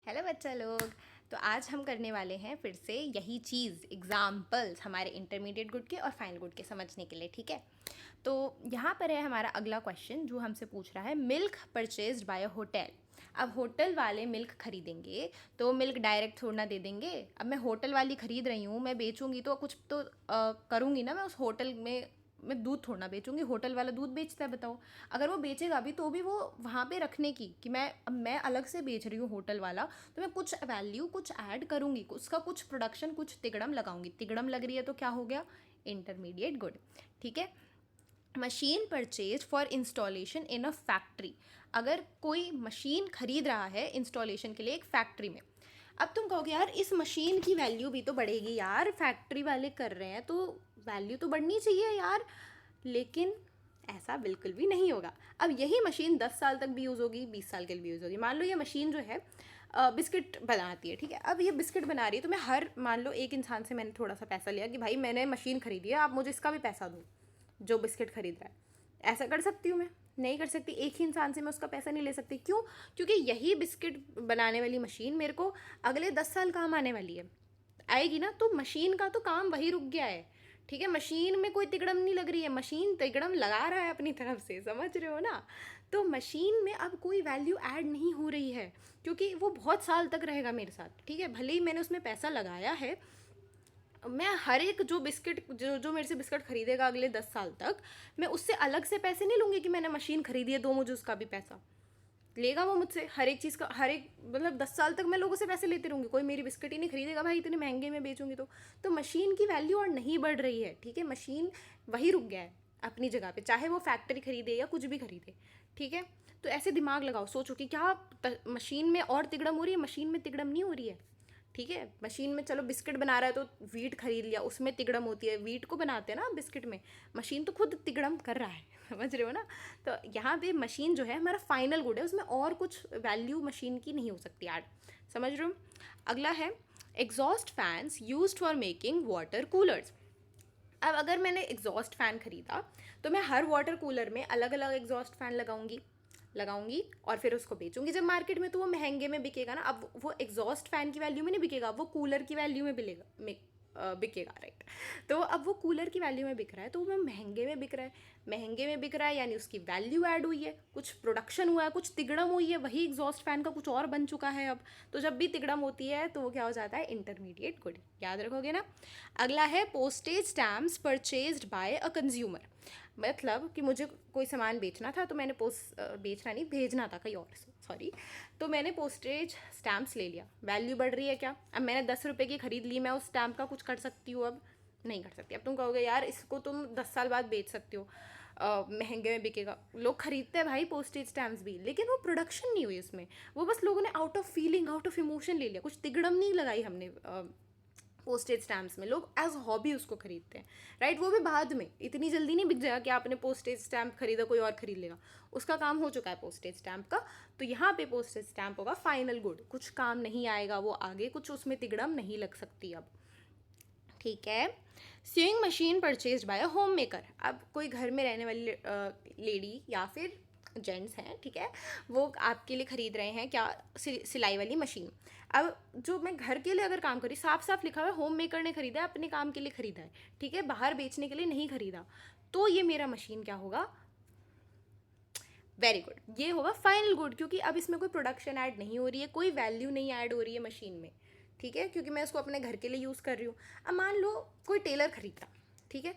Hello बच्चा लोग। तो आज हम करने वाले हैं फिर से यही चीज़, एग्जाम्पल्स हमारे इंटरमीडिएट गुड के और फाइनल गुड के समझने के लिए। ठीक है, तो यहाँ पर है हमारा अगला क्वेश्चन जो हमसे पूछ रहा है, मिल्क परचेज्ड बाय अ होटल। अब होटल वाले मिल्क खरीदेंगे तो मिल्क डायरेक्ट थोड़ा ना दे देंगे। अब मैं होटल वाली खरीद रही हूँ, मैं बेचूंगी तो कुछ तो करूँगी ना। मैं उस होटल में मैं दूध थोड़ा ना बेचूंगी, होटल वाला दूध बेचता है, बताओ। अगर वो बेचेगा भी तो भी वो वहाँ पे रखने की कि मैं अलग से बेच रही हूँ होटल वाला, तो मैं कुछ वैल्यू कुछ ऐड करूँगी, उसका कुछ प्रोडक्शन कुछ तिगड़म लगाऊंगी। तिगड़म लग रही है तो क्या हो गया, इंटरमीडिएट गुड। ठीक है। Machine purchase for installation in a factory. अगर कोई मशीन खरीद रहा है इंस्टॉलेशन के लिए एक फैक्ट्री में, अब तुम कहोगे यार इस मशीन की वैल्यू भी तो बढ़ेगी यार, फैक्ट्री वाले कर रहे हैं तो वैल्यू तो बढ़नी चाहिए यार। लेकिन ऐसा बिल्कुल भी नहीं होगा। अब यही मशीन 10 साल तक भी यूज़ होगी, 20 साल के लिए भी यूज़ होगी। मान लो ये मशीन जो है बिस्किट बनाती है, ठीक है। अब ये बिस्किट बना रही है तो मैं हर, मान लो एक इंसान से मैंने थोड़ा सा पैसा लिया कि भाई मैंने मशीन खरीदी है, आप मुझे इसका भी पैसा दो जो बिस्किट खरीद रहा है। ऐसा कर सकती हूँ मैं? नहीं कर सकती। एक ही इंसान से मैं उसका पैसा नहीं ले सकती। क्यों? क्योंकि यही बिस्किट बनाने वाली मशीन मेरे को अगले 10 साल काम आने वाली है, आएगी ना। तो मशीन का तो काम वही रुक गया है। ठीक है, मशीन में कोई तिकड़म नहीं लग रही है, मशीन तिकड़म लगा रहा है अपनी तरफ से, समझ रहे हो ना। तो मशीन में अब कोई वैल्यू ऐड नहीं हो रही है क्योंकि वो बहुत साल तक रहेगा मेरे साथ। ठीक है, भले ही मैंने उसमें पैसा लगाया है, मैं हर एक जो बिस्किट जो जो मेरे से बिस्किट खरीदेगा अगले 10 साल तक, मैं उससे अलग से पैसे नहीं लूँगी कि मैंने मशीन खरीदी है, दो मुझे उसका भी पैसा। लेगा वो मुझसे हर एक चीज़ का, हर एक मतलब 10 साल तक मैं लोगों से पैसे लेती रहूँगी, कोई मेरी बिस्किट ही नहीं खरीदेगा भाई, इतने महंगे में बेचूंगी तो मशीन की वैल्यू और नहीं बढ़ रही है। ठीक है, मशीन वही रुक गया है अपनी जगह पे, चाहे वो फैक्ट्री खरीदे या कुछ भी खरीदे। ठीक है, तो ऐसे दिमाग लगाओ, सोचो कि क्या मशीन में और तिगड़म हो रही है, मशीन में तिगड़म नहीं हो रही है। ठीक है, मशीन में चलो बिस्किट बना रहा है तो वीट खरीद लिया, उसमें तिगड़म होती है, वीट को बनाते हैं ना बिस्किट में। मशीन तो खुद तिगड़म कर रहा है समझ रहे हो ना। तो यहाँ पे मशीन जो है हमारा फाइनल गुड है, उसमें और कुछ वैल्यू मशीन की नहीं हो सकती ऐड। समझ रहे हो। अगला है exhaust fans used for making water coolers. अब अगर मैंने एग्जॉस्ट फ़ैन ख़रीदा तो मैं हर वाटर कूलर में अलग अलग एग्जॉस्ट फ़ैन लगाऊंगी और फिर उसको बेचूंगी जब मार्केट में, तो वो महंगे में बिकेगा ना। अब वो एग्जॉस्ट फ़ैन की वैल्यू में नहीं बिकेगा, वो कूलर की वैल्यू में बिकेगा, राइट। तो अब वो कूलर की वैल्यू में बिक रहा है तो वो महंगे में बिक रहा है। महंगे में बिक रहा है यानी उसकी वैल्यू ऐड हुई है, कुछ प्रोडक्शन हुआ है, कुछ तिगड़म हुई है, वही एग्जॉस्ट फैन का कुछ और बन चुका है अब। तो जब भी तिगड़म होती है तो वो क्या हो जाता है, इंटरमीडिएट गुड। याद रखोगे ना। अगला है postage stamps purchased bye a consumer. मतलब कि मुझे कोई सामान बेचना था तो मैंने बेचना नहीं, भेजना था कहीं और, सॉरी। तो मैंने पोस्टेज स्टैम्प्स ले लिया, वैल्यू बढ़ रही है क्या? अब मैंने 10 रुपये की खरीद ली, मैं उस स्टैम्प का कुछ कर सकती हूँ? अब नहीं कर सकती। अब तुम कहोगे यार इसको तुम 10 साल बाद बेच सकते हो, महंगे में बिकेगा। लोग खरीदते हैं भाई पोस्टेज स्टैम्प्स भी, लेकिन वो प्रोडक्शन नहीं हुई उसमें। वो बस लोगों ने out of feeling, out of emotion ले लिया, कुछ तिगड़म नहीं लगाई हमने। पोस्टेज स्टैम्प्स में लोग एज हॉबी उसको खरीदते हैं, राइट। वो भी बाद में, इतनी जल्दी नहीं बिक जाएगा कि आपने पोस्टेज स्टैम्प खरीदा कोई और खरीद लेगा, उसका काम हो चुका है पोस्टेज स्टैम्प का। तो यहाँ पे पोस्टेज स्टैम्प होगा फाइनल गुड, कुछ काम नहीं आएगा वो आगे, कुछ उसमें तिगड़म नहीं लग सकती अब। ठीक है। Sewing machine purchase by a homemaker. अब कोई घर में रहने वाली लेडी या फिर जेंट्स हैं, ठीक है, वो आपके लिए ख़रीद रहे हैं क्या, सिलाई वाली मशीन। अब जो मैं घर के लिए अगर काम करी, साफ साफ लिखा हुआ है होम मेकर ने खरीदा है, अपने काम के लिए खरीदा है, ठीक है, बाहर बेचने के लिए नहीं खरीदा। तो ये मेरा मशीन क्या होगा, वेरी गुड, ये होगा फाइनल गुड, क्योंकि अब इसमें कोई प्रोडक्शन ऐड नहीं हो रही है, कोई वैल्यू नहीं ऐड हो रही है मशीन में। ठीक है, क्योंकि मैं इसको अपने घर के लिए यूज़ कर रही हूँ। अब मान लो कोई टेलर खरीदता, ठीक है,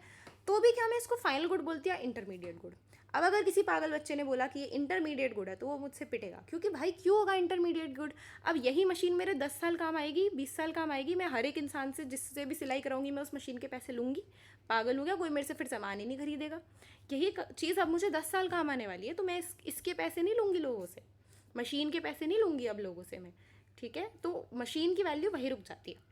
तो भी क्या मैं इसको फाइनल गुड बोलती या इंटरमीडिएट गुड? अब अगर किसी पागल बच्चे ने बोला कि ये इंटरमीडिएट गुड है तो वो मुझसे पिटेगा, क्योंकि भाई क्यों होगा इंटरमीडिएट गुड? अब यही मशीन मेरे 10 साल काम आएगी, 20 साल काम आएगी, मैं हर एक इंसान से जिससे भी सिलाई कराऊंगी मैं उस मशीन के पैसे लूँगी। पागल हो गया कोई? मेरे से फिर सामान ही नहीं खरीदेगा। यही चीज़ अब मुझे 10 साल काम आने वाली है, तो मैं इसके पैसे नहीं लूँगी लोगों से, मशीन के पैसे नहीं लूँगी अब लोगों से मैं। ठीक है, तो मशीन की वैल्यू वहीं रुक जाती है।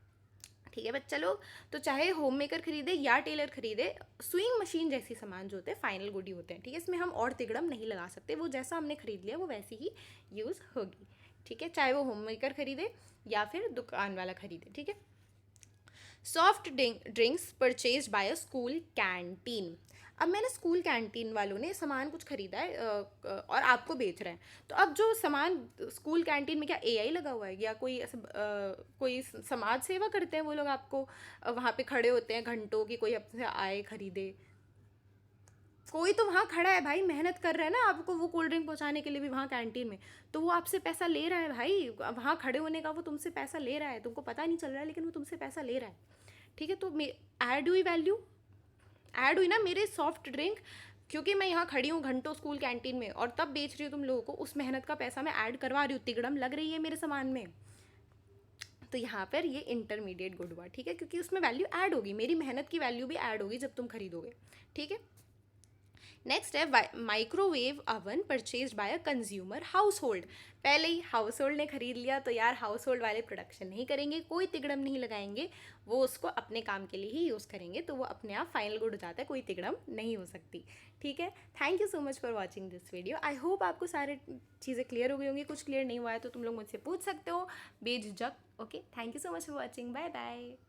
ठीक है बच्चा लोग, तो चाहे होम मेकर खरीदे या टेलर खरीदे, स्विंग मशीन जैसी सामान जो होते हैं फाइनल गुड ही होते हैं। ठीक है, इसमें हम और तिगड़म नहीं लगा सकते, वो जैसा हमने खरीद लिया वो वैसी ही यूज़ होगी। ठीक है, चाहे वो होम मेकर खरीदे या फिर दुकान वाला खरीदे। ठीक है। Soft drinks purchase by a school canteen. अब मैंने स्कूल कैंटीन वालों ने सामान कुछ खरीदा है और आपको बेच रहे हैं, तो अब जो सामान स्कूल कैंटीन में क्या एआई लगा हुआ है, या कोई ऐसा कोई समाज सेवा करते हैं वो लोग, आपको वहाँ पे खड़े होते हैं घंटों की, कोई आपसे आए खरीदे? कोई तो वहाँ खड़ा है भाई, मेहनत कर रहा है ना आपको वो कोल्ड ड्रिंक पहुँचाने के लिए भी वहाँ कैंटीन में, तो वो आपसे पैसा ले रहा है भाई, वहाँ खड़े होने का वो तुमसे पैसा ले रहा है, तुमको पता नहीं चल रहा है लेकिन वो तुमसे पैसा ले रहा है, ठीक है? तो ऐड हुई वैल्यू, ऐड हुई ना मेरे सॉफ्ट ड्रिंक, क्योंकि मैं यहाँ खड़ी हूँ घंटों स्कूल कैंटीन में और तब बेच रही हूँ तुम लोगों को, उस मेहनत का पैसा मैं ऐड करवा रही हूँ, तिगड़म लग रही है मेरे सामान में। तो यहाँ पर ये इंटरमीडिएट गुड हुआ, ठीक है, क्योंकि उसमें वैल्यू ऐड होगी, मेरी मेहनत की वैल्यू भी ऐड होगी जब तुम खरीदोगे, ठीक है? नेक्स्ट है microwave oven purchase by a consumer household. पहले ही हाउस होल्ड ने खरीद लिया तो यार हाउस होल्ड वाले प्रोडक्शन नहीं करेंगे, कोई तिगड़म नहीं लगाएंगे, वो उसको अपने काम के लिए ही यूज़ करेंगे, तो वो अपने आप फाइनल गुड हो जाता है, कोई तिगड़म नहीं हो सकती, ठीक है? Thank you so much for watching this video. I hope आपको सारे चीज़ें क्लियर हो गई होंगी, कुछ क्लियर नहीं हुआ है तो तुम लोग मुझसे पूछ सकते हो बेझिझक। Okay, thank you so much for watching, bye bye.